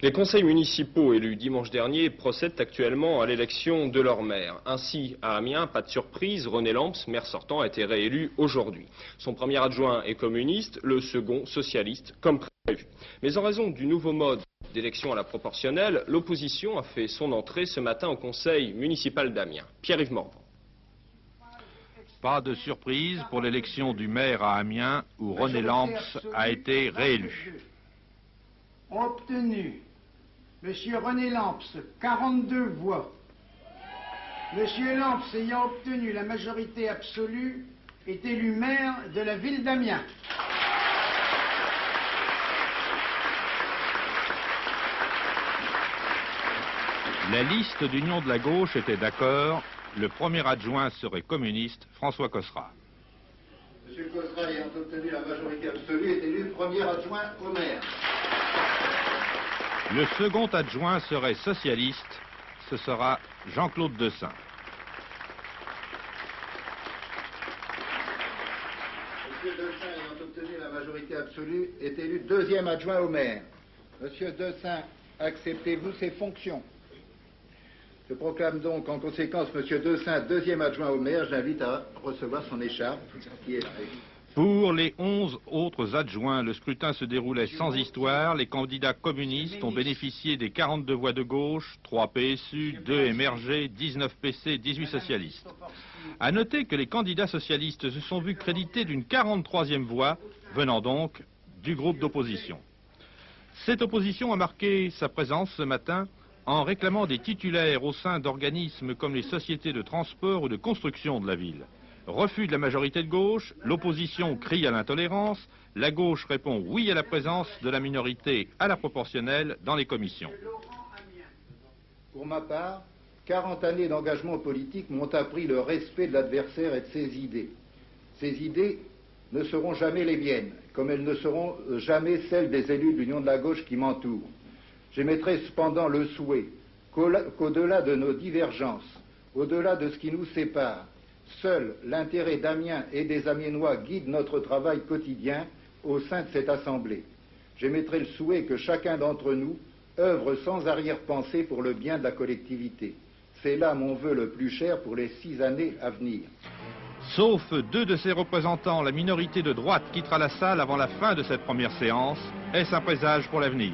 Les conseils municipaux élus dimanche dernier procèdent actuellement à l'élection de leur maire. Ainsi, à Amiens, pas de surprise, René Lamps, maire sortant, a été réélu aujourd'hui. Son premier adjoint est communiste, le second socialiste, comme prévu. Mais en raison du nouveau mode d'élection à la proportionnelle, l'opposition a fait son entrée ce matin au conseil municipal d'Amiens. Pierre-Yves Morvan. Pas de surprise pour l'élection du maire à Amiens, où René Lamps a été réélu. Ont obtenu M. René Lamps 42 voix. M. Lamps ayant obtenu la majorité absolue est élu maire de la ville d'Amiens. La liste d'Union de la gauche était d'accord. Le premier adjoint serait communiste, François Cosserat. M. Cosserat ayant obtenu la majorité absolue est élu premier adjoint au maire. Le second adjoint serait socialiste, ce sera Jean-Claude Dessin. M. Dessin ayant obtenu la majorité absolue est élu deuxième adjoint au maire. M. Dessin, acceptez-vous ces fonctions? Je proclame donc en conséquence M. Dessin deuxième adjoint au maire. J'invite à recevoir son écharpe, qui est là. Pour les 11 autres adjoints, le scrutin se déroulait sans histoire. Les candidats communistes ont bénéficié des 42 voix de gauche, 3 PSU, 2 MRG, 19 PC, 18 socialistes. À noter que les candidats socialistes se sont vus crédités d'une 43e voix, venant donc du groupe d'opposition. Cette opposition a marqué sa présence ce matin en réclamant des titulaires au sein d'organismes comme les sociétés de transport ou de construction de la ville. Refus de la majorité de gauche, l'opposition crie à l'intolérance, la gauche répond oui à la présence de la minorité à la proportionnelle dans les commissions. Pour ma part, 40 années d'engagement politique m'ont appris le respect de l'adversaire et de ses idées. Ces idées ne seront jamais les miennes, comme elles ne seront jamais celles des élus de l'Union de la gauche qui m'entourent. J'émettrai cependant le souhait qu'au-delà de nos divergences, au-delà de ce qui nous sépare, seul l'intérêt d'Amiens et des Amiénois guide notre travail quotidien au sein de cette Assemblée. J'émettrai le souhait que chacun d'entre nous œuvre sans arrière-pensée pour le bien de la collectivité. C'est là mon vœu le plus cher pour les 6 années à venir. Sauf 2 de ses représentants, la minorité de droite quittera la salle avant la fin de cette première séance. Est-ce un présage pour l'avenir ?